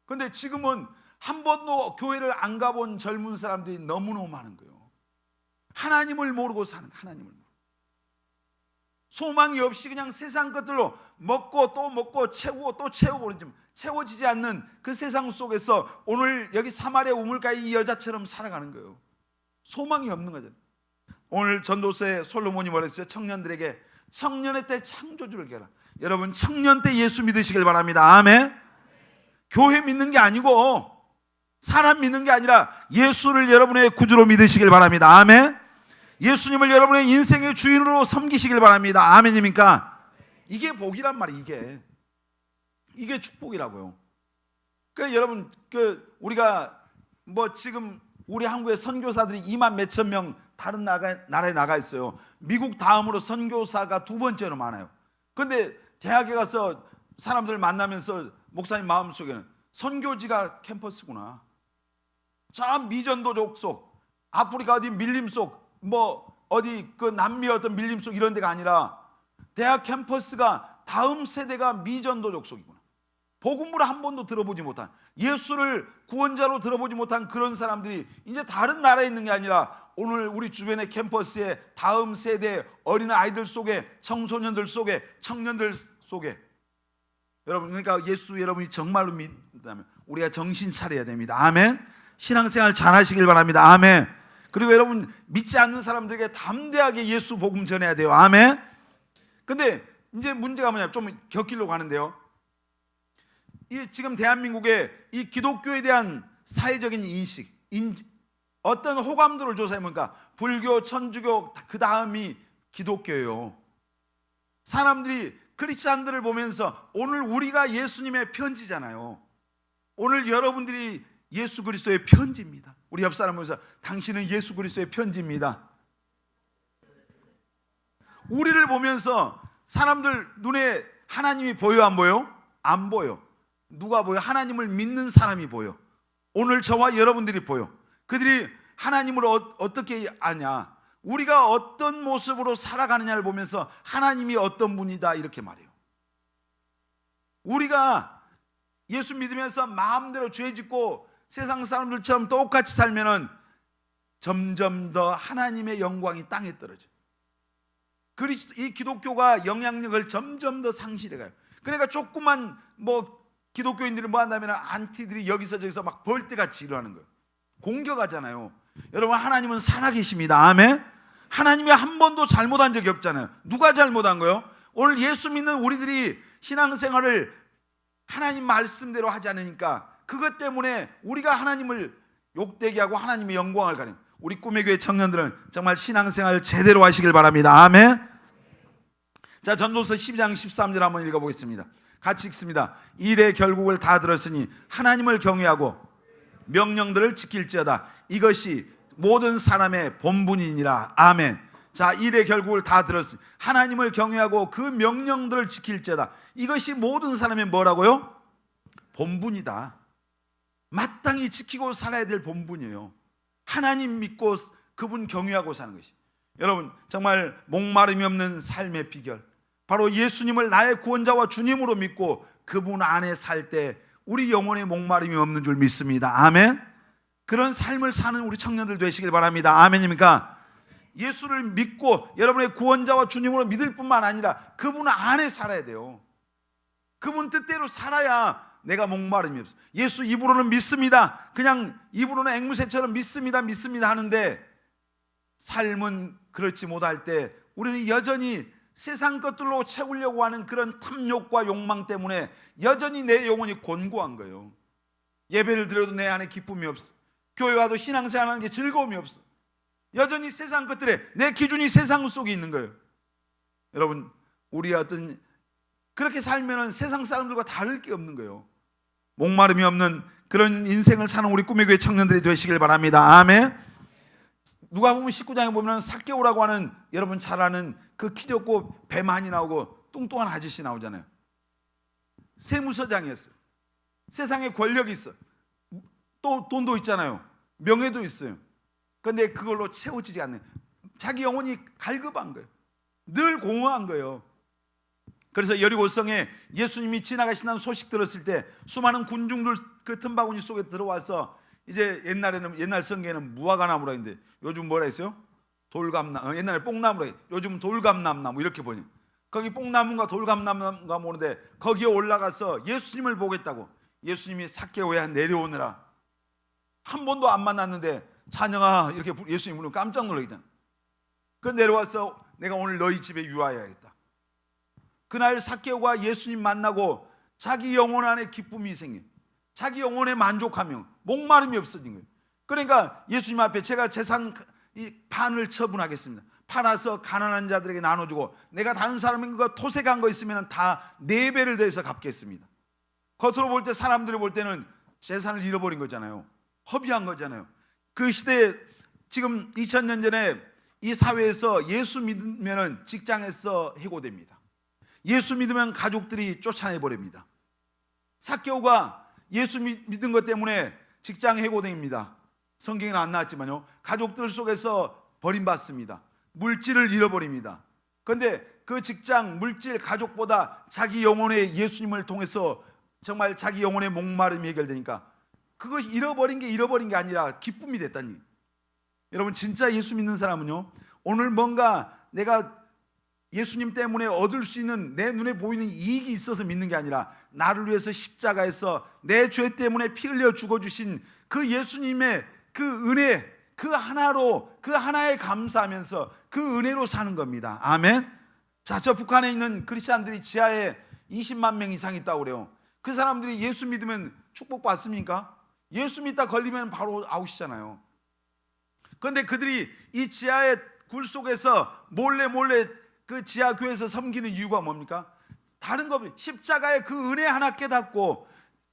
그런데 지금은 한 번도 교회를 안 가본 젊은 사람들이 너무너무 많은 거예요. 하나님을 모르고 사는, 하나님을 모르고. 소망이 없이 그냥 세상 것들로 먹고 또 먹고 채우고 또 채우고 그러지만 채워지지 않는 그 세상 속에서 오늘 여기 사마리아 우물가의 이 여자처럼 살아가는 거예요. 소망이 없는 거잖아요. 오늘 전도서에 솔로몬이 말했어요. 청년들에게 청년의 때 창조주를 깨라. 여러분 청년 때 예수 믿으시길 바랍니다. 아멘. 교회 믿는 게 아니고 사람 믿는 게 아니라 예수를 여러분의 구주로 믿으시길 바랍니다. 아멘. 예수님을 여러분의 인생의 주인으로 섬기시길 바랍니다. 아멘입니까? 이게 복이란 말이에요. 이게 축복이라고요. 그러니까 여러분 우리가 뭐 지금 우리 한국의 선교사들이 2만 몇천 명 다른 나라에 나가 있어요. 미국 다음으로 선교사가 두 번째로 많아요. 그런데 대학에 가서 사람들 만나면서 목사님 마음속에는 선교지가 캠퍼스구나. 저 미전도족 속 아프리카 어디 밀림 속 뭐 어디 그 남미 어떤 밀림 속 이런 데가 아니라 대학 캠퍼스가 다음 세대가 미전도족 속이구나. 복음을 한 번도 들어보지 못한, 예수를 구원자로 들어보지 못한 그런 사람들이 이제 다른 나라에 있는 게 아니라 오늘 우리 주변의 캠퍼스에 다음 세대 어린 아이들 속에, 청소년들 속에, 청년들 속에, 여러분 그러니까 예수 여러분이 정말로 믿는다면 우리가 정신 차려야 됩니다. 아멘. 신앙생활 잘 하시길 바랍니다. 아멘. 그리고 여러분 믿지 않는 사람들에게 담대하게 예수 복음 전해야 돼요. 아멘. 근데 이제 문제가 뭐냐, 좀 곁길로 가는데요. 이 지금 대한민국의 이 기독교에 대한 사회적인 인식, 어떤 호감도를 조사해보니까 불교, 천주교 그 다음이 기독교예요. 사람들이 크리스찬들을 보면서 오늘 우리가 예수님의 편지잖아요. 오늘 여러분들이 예수 그리스도의 편지입니다. 우리 옆 사람 보면서 당신은 예수 그리스도의 편지입니다. 우리를 보면서 사람들 눈에 하나님이 보여 안 보여? 안 보여. 누가 보여? 하나님을 믿는 사람이 보여. 오늘 저와 여러분들이 보여. 그들이 하나님을 어떻게 아냐? 우리가 어떤 모습으로 살아가느냐를 보면서 하나님이 어떤 분이다 이렇게 말해요. 우리가 예수 믿으면서 마음대로 죄 짓고 세상 사람들처럼 똑같이 살면은 점점 더 하나님의 영광이 땅에 떨어져. 이 기독교가 영향력을 점점 더 상실해가요. 그러니까 조그만 뭐 기독교인들이 뭐 한다면 안티들이 여기서 저기서 막 벌떼같이 일어나는 거예요. 공격하잖아요. 여러분 하나님은 살아계십니다. 아멘. 하나님이 한 번도 잘못한 적이 없잖아요. 누가 잘못한 거예요? 오늘 예수 믿는 우리들이 신앙생활을 하나님 말씀대로 하지 않으니까 그것 때문에 우리가 하나님을 욕되게 하고 하나님의 영광을 가리는, 우리 꿈의 교회 청년들은 정말 신앙생활 제대로 하시길 바랍니다. 아멘. 자, 전도서 12장 13절 한번 읽어보겠습니다. 같이 읽습니다. 이래 결국을 다 들었으니 하나님을 경외하고 명령들을 지킬지어다. 이것이 모든 사람의 본분이니라. 아멘. 자, 이래 결국을 다 들었으니 하나님을 경외하고 그 명령들을 지킬지어다. 이것이 모든 사람의 뭐라고요? 본분이다. 마땅히 지키고 살아야 될 본분이에요. 하나님 믿고 그분 경외하고 사는 것이. 여러분 정말 목마름이 없는 삶의 비결, 바로 예수님을 나의 구원자와 주님으로 믿고 그분 안에 살 때 우리 영혼의 목마름이 없는 줄 믿습니다. 아멘. 그런 삶을 사는 우리 청년들 되시길 바랍니다. 아멘입니까? 예수를 믿고 여러분의 구원자와 주님으로 믿을 뿐만 아니라 그분 안에 살아야 돼요. 그분 뜻대로 살아야 내가 목마름이 없어. 예수 입으로는 믿습니다. 그냥 입으로는 앵무새처럼 믿습니다 하는데 삶은 그렇지 못할 때 우리는 여전히 세상 것들로 채우려고 하는 그런 탐욕과 욕망 때문에 여전히 내 영혼이 곤고한 거예요. 예배를 드려도 내 안에 기쁨이 없어. 교회 와도 신앙생활하는 게 즐거움이 없어. 여전히 세상 것들에 내 기준이 세상 속에 있는 거예요. 여러분 우리 어떤 그렇게 살면은 세상 사람들과 다를 게 없는 거예요. 목마름이 없는 그런 인생을 사는 우리 꿈의 교회 청년들이 되시길 바랍니다. 아멘. 누가복음 19장에 보면 삭개오라고 하는, 여러분 잘 아는 그 키 작고 배 많이 나오고 뚱뚱한 아저씨 나오잖아요. 세무서장이었어요. 세상에 권력이 있어, 또 돈도 있잖아요. 명예도 있어요. 그런데 그걸로 채워지지 않는, 자기 영혼이 갈급한 거예요. 늘 공허한 거예요. 그래서 여리고성에 예수님이 지나가신다는 소식 들었을 때 수많은 군중들 그 틈바구니 속에 들어와서, 이제 옛날 성경에는 무화과나무라 했는데 요즘 뭐라 했어요? 돌감나무, 옛날에 뽕나무라 했어요. 요즘 돌감나무 이렇게 보니, 거기 뽕나무가 돌감나무가 모르는데 거기에 올라가서 예수님을 보겠다고. 예수님이 삭개오야 내려오느라, 한 번도 안 만났는데 찬영아 이렇게 예수님 부르면 깜짝 놀라잖아. 그 내려와서 내가 오늘 너희 집에 유하여야겠다. 그날 삭개오가 예수님 만나고 자기 영혼 안에 기쁨이 생긴, 자기 영혼에 만족하며 목마름이 없어진 거예요. 그러니까 예수님 앞에 제가 재산 반을 처분하겠습니다. 팔아서 가난한 자들에게 나눠주고, 내가 다른 사람인 거 토색한 거 있으면 다 4배를 더해서 갚겠습니다. 겉으로 볼 때, 사람들이 볼 때는 재산을 잃어버린 거잖아요. 허비한 거잖아요. 그 시대에 지금 2000년 전에 이 사회에서 예수 믿으면 직장에서 해고됩니다. 예수 믿으면 가족들이 쫓아내버립니다. 삭개오가 예수 믿은 것 때문에 직장 해고됩니다. 성경에는 안 나왔지만요, 가족들 속에서 버림받습니다. 물질을 잃어버립니다. 그런데 그 직장, 물질, 가족보다 자기 영혼의 예수님을 통해서 정말 자기 영혼의 목마름이 해결되니까 그것이 잃어버린 게 아니라 기쁨이 됐다니. 여러분 진짜 예수 믿는 사람은요, 오늘 뭔가 내가 예수님 때문에 얻을 수 있는, 내 눈에 보이는 이익이 있어서 믿는 게 아니라, 나를 위해서 십자가에서 내 죄 때문에 피 흘려 죽어주신 그 예수님의 그 은혜, 그 하나로, 그 하나에 감사하면서 그 은혜로 사는 겁니다. 아멘. 자, 저 북한에 있는 크리스찬들이 지하에 20만 명 이상 있다고 그래요. 그 사람들이 예수 믿으면 축복받습니까? 예수 믿다 걸리면 바로 아웃이잖아요. 그런데 그들이 이 지하의 굴 속에서 몰래 그 지하 교회에서 섬기는 이유가 뭡니까? 다른 거 없이 십자가의 그 은혜 하나 깨닫고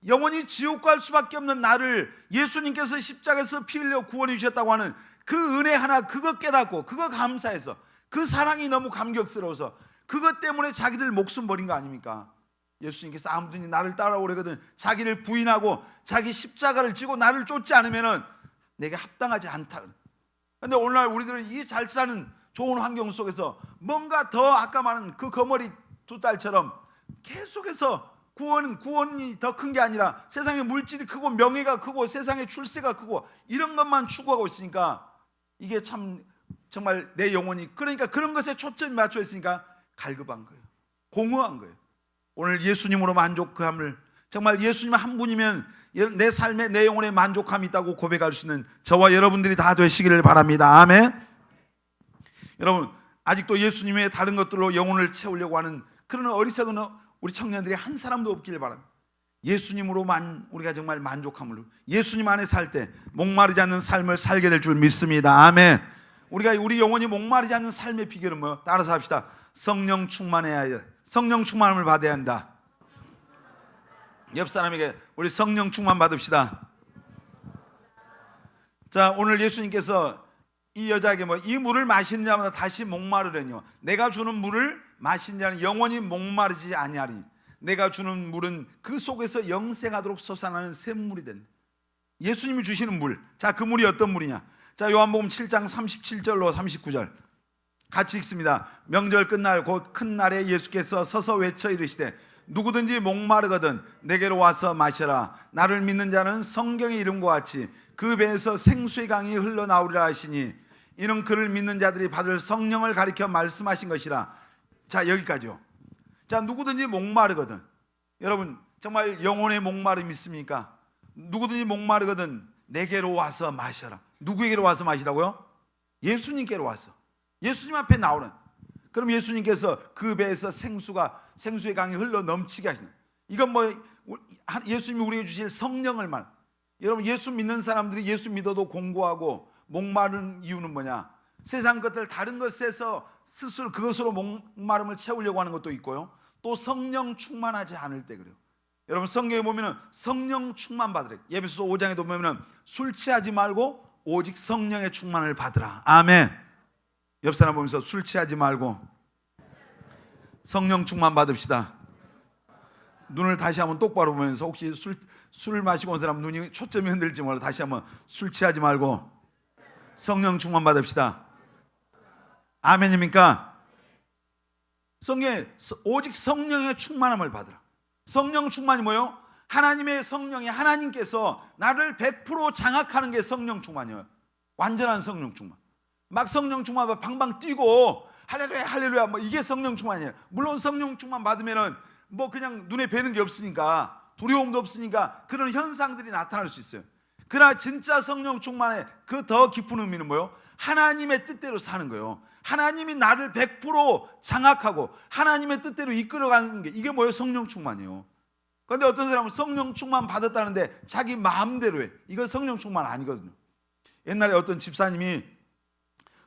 영원히 지옥 갈 수밖에 없는 나를 예수님께서 십자가에서 피 흘려 구원해 주셨다고 하는 그 은혜 하나, 그거 깨닫고 그거 감사해서, 그 사랑이 너무 감격스러워서 그것 때문에 자기들 목숨 버린 거 아닙니까? 예수님께서 아무든지 나를 따라오려거든 자기를 부인하고 자기 십자가를 지고 나를 쫓지 않으면은 내게 합당하지 않다. 그런데 오늘날 우리들은 이 잘 사는 좋은 환경 속에서 뭔가 더 아까 말한 그 거머리 2딸처럼 계속해서 구원이 더 큰 게 아니라 세상의 물질이 크고 명예가 크고 세상의 출세가 크고 이런 것만 추구하고 있으니까 이게 참 정말 내 영혼이, 그러니까 그런 것에 초점이 맞춰 있으니까 갈급한 거예요. 공허한 거예요. 오늘 예수님으로 만족함을, 정말 예수님 한 분이면 내 삶에 내 영혼에 만족함이 있다고 고백할 수 있는 저와 여러분들이 다 되시기를 바랍니다. 아멘. 여러분 아직도 예수님 외에 다른 것들로 영혼을 채우려고 하는 그런 어리석은 우리 청년들이 한 사람도 없기를 바랍니다. 예수님으로만 우리가 정말 만족함을, 예수님 안에 살 때 목마르지 않는 삶을 살게 될 줄 믿습니다. 아멘. 우리 영혼이 목마르지 않는 삶의 비결은 뭐예요? 따라서 합시다. 성령 충만해야 해. 성령 충만함을 받아야 한다. 옆 사람에게 우리 성령 충만 받읍시다. 자, 오늘 예수님께서 이 여자에게 이 물을 마시는 자마다 다시 목마르려니와 내가 주는 물을 마신 자는 영원히 목마르지 아니하리. 내가 주는 물은 그 속에서 영생하도록 솟아나는 샘물이 된다. 예수님이 주시는 물. 자, 그 물이 어떤 물이냐? 자, 요한복음 7장 37절로 39절 같이 읽습니다. 명절 끝날 곧 큰 날에 예수께서 서서 외쳐 이르시되 누구든지 목마르거든 내게로 와서 마셔라. 나를 믿는 자는 성경의 이름과 같이 그 배에서 생수의 강이 흘러나오리라 하시니 이는 그를 믿는 자들이 받을 성령을 가리켜 말씀하신 것이라. 자, 여기까지요. 자, 누구든지 목마르거든. 여러분 정말 영혼의 목마름이 있습니까? 누구든지 목마르거든 내게로 와서 마셔라. 누구에게로 와서 마시라고요? 예수님께로 와서, 예수님 앞에 나오는. 그럼 예수님께서 그 배에서 생수의 강이 흘러 넘치게 하시는, 이건 예수님이 우리에게 주실 성령을 말. 여러분 예수 믿는 사람들이 예수 믿어도 공고하고 목마른 이유는 뭐냐? 세상 것들 다른 것에서 스스로 그것으로 목마름을 채우려고 하는 것도 있고요, 또 성령 충만하지 않을 때 그래요. 여러분 성경에 보면은 성령 충만 받으래. 에베소서 5장에도 보면은 술 취하지 말고 오직 성령의 충만을 받으라. 아멘. 옆 사람 보면서 술 취하지 말고 성령 충만 받읍시다. 눈을 다시 한번 똑바로 보면서, 혹시 술 마시고 온 사람 눈이 초점이 흔들지 몰라. 다시 한번 술 취하지 말고 성령 충만 받읍시다. 아멘입니까? 성경에 오직 성령의 충만함을 받으라. 성령 충만이 뭐예요? 하나님의 성령이, 하나님께서 나를 100% 장악하는 게 성령 충만이에요. 완전한 성령 충만. 막 성령 충만 방방 뛰고 할렐루야 할렐루야 뭐 이게 성령 충만이에요. 물론 성령 충만 받으면은 뭐 그냥 눈에 뵈는 게 없으니까, 두려움도 없으니까 그런 현상들이 나타날 수 있어요. 그러나 진짜 성령 충만의 그 더 깊은 의미는 뭐예요? 하나님의 뜻대로 사는 거예요. 하나님이 나를 100% 장악하고 하나님의 뜻대로 이끌어가는 게, 이게 뭐예요? 성령 충만이에요. 그런데 어떤 사람은 성령 충만 받았다는데 자기 마음대로 해. 이건 성령 충만 아니거든요. 옛날에 어떤 집사님이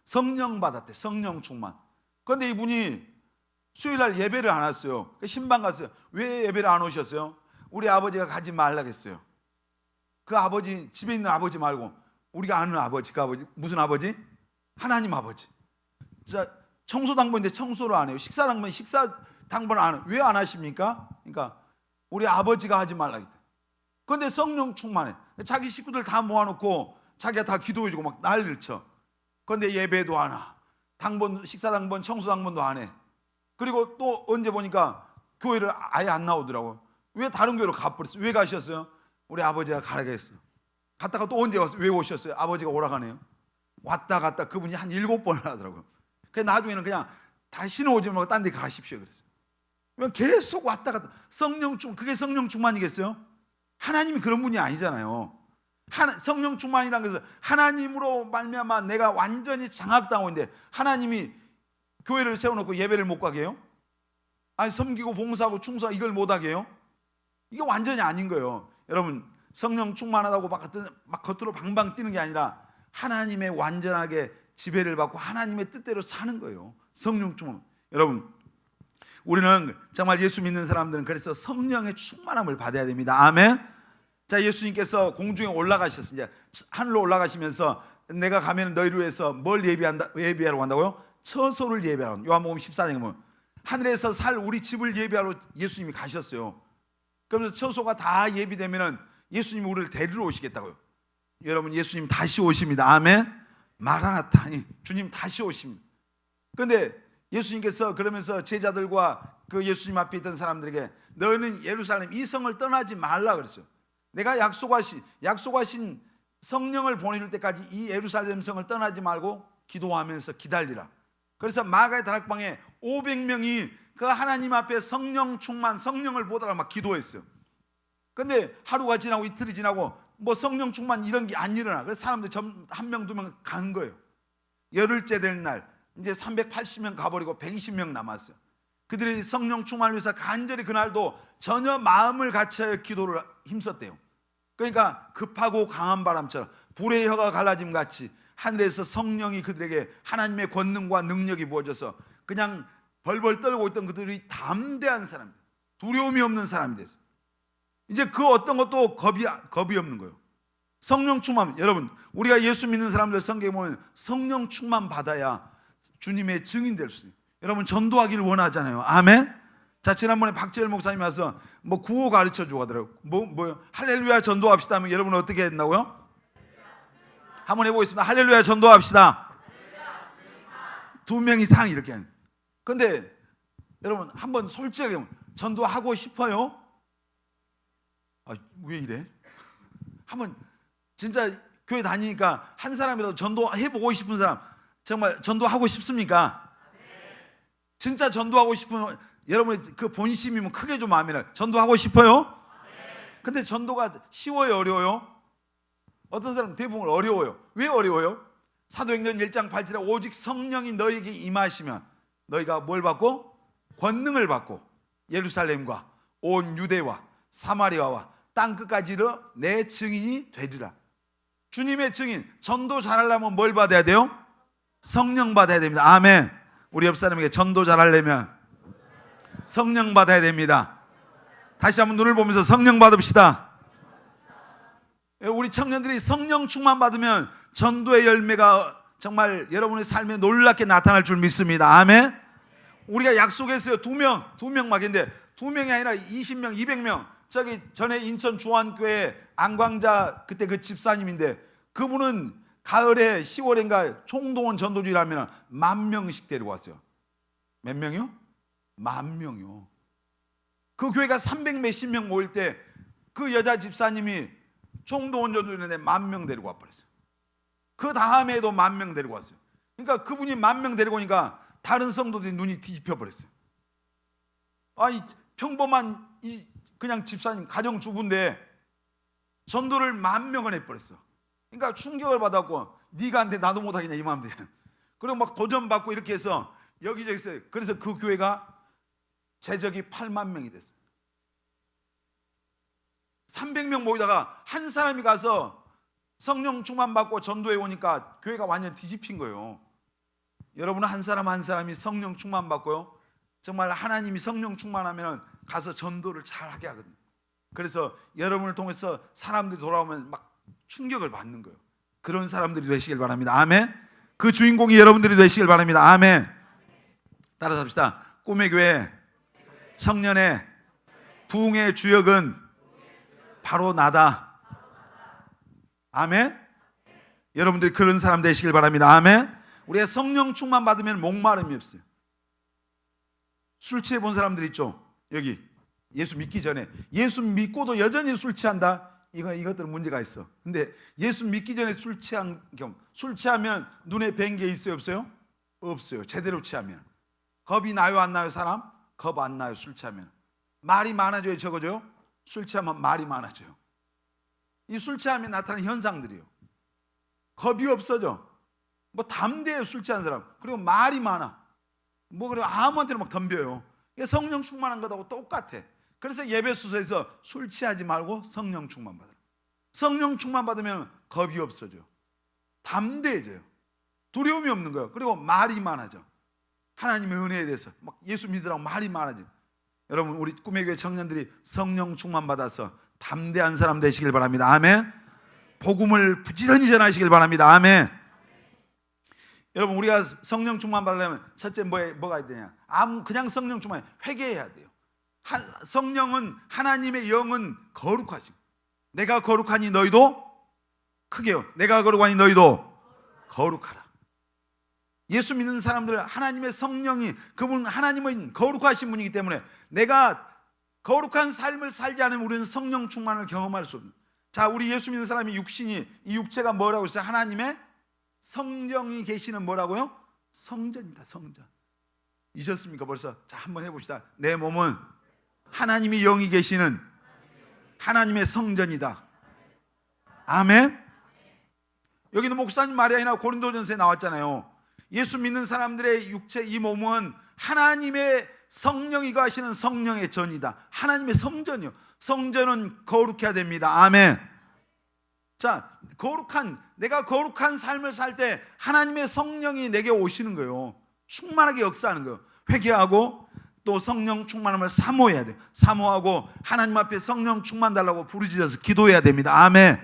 성령 받았대. 성령 충만. 그런데 이분이 수요일날 예배를 안 왔어요. 신방 갔어요. 왜 예배를 안 오셨어요? 우리 아버지가 가지 말라고 했어요. 그 아버지, 집에 있는 아버지 말고 우리가 아는 아버지, 그 아버지, 무슨 아버지? 하나님 아버지. 자, 청소 당번인데 청소를 안 해요. 식사 당번, 식사 당번을 안 해요. 왜 안 하십니까? 그러니까 우리 아버지가 하지 말라고 했대. 그런데 성령 충만해. 자기 식구들 다 모아놓고 자기가 다 기도해주고 막 난리를 쳐. 그런데 예배도 안 와. 당번, 식사 당번, 청소 당번도 안 해. 그리고 또 언제 보니까 교회를 아예 안 나오더라고요. 왜 다른 교회로 가버렸어요? 왜 가셨어요? 우리 아버지가 가라고 했어요. 갔다가 또 언제 왔어요? 왜 오셨어요? 아버지가 오라고 하네요. 왔다 갔다 그분이 한 7번을 하더라고요. 그래서 나중에는 그냥 다시는 오지 말고 딴 데 가십시오 그랬어요. 계속 왔다 갔다. 성령 충만, 그게 성령 충만이겠어요? 하나님이 그런 분이 아니잖아요. 성령 충만이라는 것은 하나님으로 말미암아 내가 완전히 장악당하고 있는데, 하나님이 교회를 세워놓고 예배를 못 가게 해요? 아니 섬기고 봉사하고 충성하고 이걸 못 하게 해요? 이게 완전히 아닌 거예요. 여러분, 성령 충만하다고 막 겉으로 방방 뛰는 게 아니라 하나님의 완전하게 지배를 받고 하나님의 뜻대로 사는 거예요. 성령 충만. 여러분, 우리는 정말 예수 믿는 사람들은 그래서 성령의 충만함을 받아야 됩니다. 아멘. 자, 예수님께서 공중에 올라가셨어요. 이제 하늘로 올라가시면서 내가 가면 너희를 위해서 뭘 예비하러 간다고요? 처소를 예비하러. 요한복음 14장에 보면 하늘에서 살 우리 집을 예비하러 예수님이 가셨어요. 그러면서 처소가 다 예비되면은 예수님이 우리를 데리러 오시겠다고요. 여러분, 예수님 다시 오십니다. 아멘. 마라나타, 주님 다시 오십니다. 그런데 예수님께서 그러면서 제자들과 그 예수님 앞에 있던 사람들에게 너희는 예루살렘 이 성을 떠나지 말라 그랬어요. 내가 약속하신 성령을 보내줄 때까지 이 예루살렘 성을 떠나지 말고 기도하면서 기다리라. 그래서 마가의 다락방에 500명이 그 하나님 앞에 성령 충만, 성령을 보다가 막 기도했어요. 근데 하루가 지나고 이틀이 지나고 뭐 성령 충만 이런 게 안 일어나. 그래서 사람들이 한 명, 두 명 가는 거예요. 열흘째 될 날 이제 380명 가버리고 120명 남았어요. 그들이 성령 충만을 위해서 간절히 그날도 전혀 마음을 갖춰 기도를 힘썼대요. 그러니까 급하고 강한 바람처럼 불의 혀가 갈라짐 같이 하늘에서 성령이 그들에게 하나님의 권능과 능력이 부어져서 그냥 벌벌 떨고 있던 그들이 담대한 사람, 두려움이 없는 사람이 됐어요. 이제 그 어떤 것도 겁이 없는 거예요. 성령 충만. 여러분, 우리가 예수 믿는 사람들 성경에 보면 성령 충만 받아야 주님의 증인 될 수 있어요. 여러분, 전도하기를 원하잖아요. 아멘. 자, 지난번에 박재열 목사님이 와서 뭐 구호 가르쳐 주고 하더라고요. 뭐요? 할렐루야 전도합시다 하면 여러분 어떻게 했나고요? 한번 해보겠습니다. 할렐루야 전도합시다. 2명 이상 이렇게 하는. 근데 여러분, 한번 솔직하게 전도하고 싶어요? 아, 왜 이래? 한번 진짜 교회 다니니까 한 사람이라도 전도해보고 싶은 사람, 정말 전도하고 싶습니까? 진짜 전도하고 싶은 여러분의 그 본심이면 크게 좀 아멘을. 전도하고 싶어요? 근데 전도가 쉬워요, 어려워요? 어떤 사람은 대부분 어려워요. 왜 어려워요? 사도행전 1장 8절에 오직 성령이 너에게 임하시면 너희가 뭘 받고? 권능을 받고 예루살렘과 온 유대와 사마리아와 땅끝까지 이르러 내 증인이 되리라. 주님의 증인, 전도 잘하려면 뭘 받아야 돼요? 성령 받아야 됩니다. 아멘. 우리 옆 사람에게 전도 잘하려면 성령 받아야 됩니다. 다시 한번 눈을 보면서 성령 받읍시다. 우리 청년들이 성령 충만 받으면 전도의 열매가 정말 여러분의 삶에 놀랍게 나타날 줄 믿습니다. 아멘. 우리가 약속했어요. 두 명 막인데 2명이 아니라 20명, 200명. 저기 전에 인천 주안교회 안광자 그때 그 집사님인데 그분은 가을에 10월인가 총동원 전도주일하면 10,000명씩 데리고 왔어요. 몇 명이요? 10,000명이요. 그 교회가 300 몇십 명 모일 때 그 여자 집사님이 총동원 전도주일에 10,000명 데리고 와버렸어요. 그 다음에도 10,000명 데리고 왔어요. 그러니까 그분이 10,000명 데리고 오니까 다른 성도들이 눈이 뒤집혀 버렸어요. 아니 평범한 그냥 집사님 가정주부인데 전도를 10,000명을 해버렸어. 그러니까 충격을 받았고 네가 안 돼 나도 못하겠냐 이 마음 돼. 그리고 막 도전받고 이렇게 해서 여기저기 있어요. 그래서 그 교회가 재적이 80,000명이 됐어요. 300명 모이다가 한 사람이 가서 성령 충만 받고 전도해 오니까 교회가 완전 뒤집힌 거예요. 여러분은 한 사람 한 사람이 성령 충만 받고요, 정말 하나님이 성령 충만하면 가서 전도를 잘하게 하거든요. 그래서 여러분을 통해서 사람들이 돌아오면 막 충격을 받는 거예요. 그런 사람들이 되시길 바랍니다. 아멘. 그 주인공이 여러분들이 되시길 바랍니다. 아멘. 따라서 합시다. 꿈의 교회 청년의 부흥의 주역은 바로 나다. 아멘. 여러분들이 그런 사람 되시길 바랍니다. 아멘. 우리가 성령 충만 받으면 목마름이 없어요. 술 취해 본 사람들 있죠? 여기 예수 믿기 전에 예수 믿고도 여전히 술 취한다? 이것들은 문제가 있어. 근데 예수 믿기 전에 술 취하면 눈에 뵌 게 있어요? 없어요? 없어요. 제대로 취하면. 겁이 나요 안 나요 사람? 겁 안 나요. 술 취하면. 말이 많아져요 적어져요? 술 취하면 말이 많아져요. 이 술 취하면 나타나는 현상들이에요. 겁이 없어져. 뭐 담대해요 술 취한 사람. 그리고 말이 많아. 뭐 그리고 아무한테나 막 덤벼요. 이게 성령 충만한 것하고 똑같아. 그래서 예배소서에서 술 취하지 말고 성령 충만 받아라. 성령 충만 받으면 겁이 없어져요. 담대해져요. 두려움이 없는 거예요. 그리고 말이 많아져. 하나님의 은혜에 대해서 막 예수 믿으라고 말이 많아져. 여러분 우리 꿈의 교회 청년들이 성령 충만 받아서 담대한 사람 되시길 바랍니다. 아멘. 복음을 부지런히 전하시길 바랍니다. 아멘. 여러분 우리가 성령 충만 받으려면 첫째 뭐가 해야 되냐? 그냥 성령 충만 회개해야 돼요. 성령은 하나님의 영은 거룩하시고 내가 거룩하니 너희도 크게요. 내가 거룩하니 너희도 거룩하라. 예수 믿는 사람들 하나님의 성령이 그분 하나님은 거룩하신 분이기 때문에 내가 거룩한 삶을 살지 않으면 우리는 성령 충만을 경험할 수 없는. 자, 우리 예수 믿는 사람이 육신이 이 육체가 뭐라고 했어요? 하나님의 성령이 계시는 뭐라고요? 성전이다. 성전. 잊었습니까 벌써? 자, 한번 해봅시다. 내 몸은 하나님이 영이 계시는 하나님의 성전이다. 아멘. 여기는 목사님 말이 아니라 고린도전서에 나왔잖아요. 예수 믿는 사람들의 육체 이 몸은 하나님의 성령이 거하시는 성령의 전이다. 하나님의 성전이요. 성전은 거룩해야 됩니다. 아멘. 자, 내가 거룩한 삶을 살 때 하나님의 성령이 내게 오시는 거예요. 충만하게 역사하는 거예요. 회개하고 또 성령 충만함을 사모해야 돼요. 사모하고 하나님 앞에 성령 충만 달라고 부르짖어서 기도해야 됩니다. 아멘.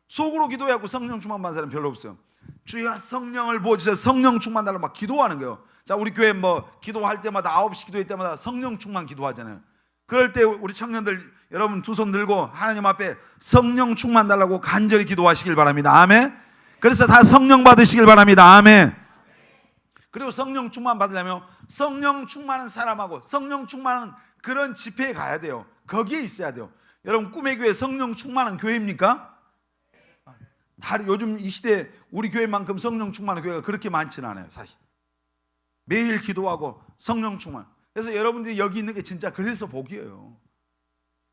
속으로 기도하고 성령 충만 받는 사람 별로 없어요. 주여 성령을 부어주세요. 성령 충만 달라고 막 기도하는 거예요. 자, 우리 교회 뭐 기도할 때마다 9시 기도할 때마다 성령 충만 기도하잖아요. 그럴 때 우리 청년들 여러분 두 손 들고 하나님 앞에 성령 충만 달라고 간절히 기도하시길 바랍니다. 아멘. 그래서 다 성령 받으시길 바랍니다. 아멘. 그리고 성령 충만 받으려면 성령 충만한 사람하고 성령 충만한 그런 집회에 가야 돼요. 거기에 있어야 돼요. 여러분 꿈의 교회 성령 충만한 교회입니까? 요즘 이 시대에 우리 교회만큼 성령 충만한 교회가 그렇게 많지는 않아요. 사실 매일 기도하고 성령 충만. 그래서 여러분들이 여기 있는 게 진짜 그래서 복이에요.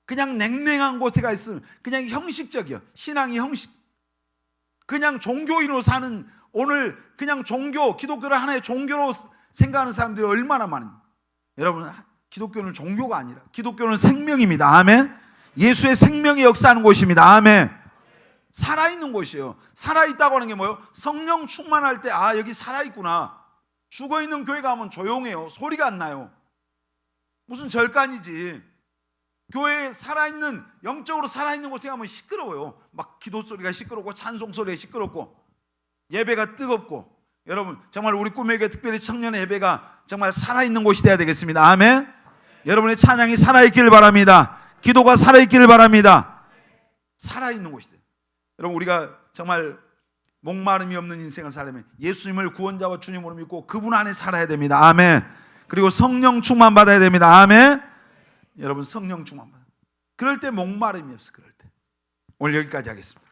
그냥 냉랭한 곳에 가 있으면 그냥 형식적이야. 신앙이 형식. 그냥 종교인으로 사는 오늘 그냥 기독교를 하나의 종교로 생각하는 사람들이 얼마나 많은지. 여러분 기독교는 종교가 아니라 기독교는 생명입니다. 아멘. 예수의 생명이 역사하는 곳입니다. 아멘. 살아있는 곳이에요. 살아있다고 하는 게 뭐예요? 성령 충만할 때 여기 살아있구나. 죽어있는 교회 가면 조용해요. 소리가 안 나요. 무슨 절간이지. 교회에 살아있는, 영적으로 살아있는 곳에 가면 시끄러워요. 막 기도 소리가 시끄럽고 찬송 소리가 시끄럽고 예배가 뜨겁고. 여러분 정말 우리 꿈의 교회 특별히 청년의 예배가 정말 살아있는 곳이 돼야 되겠습니다. 아멘. 여러분의 찬양이 살아있기를 바랍니다. 기도가 살아있기를 바랍니다. 살아있는 곳이 돼요. 여러분 우리가 정말 목마름이 없는 인생을 살려면 예수님을 구원자와 주님으로 믿고 그분 안에 살아야 됩니다. 아멘. 그리고 성령 충만 받아야 됩니다. 아멘. 여러분 성령 충만 받아요. 그럴 때 목마름이 없어. 그럴 때. 오늘 여기까지 하겠습니다.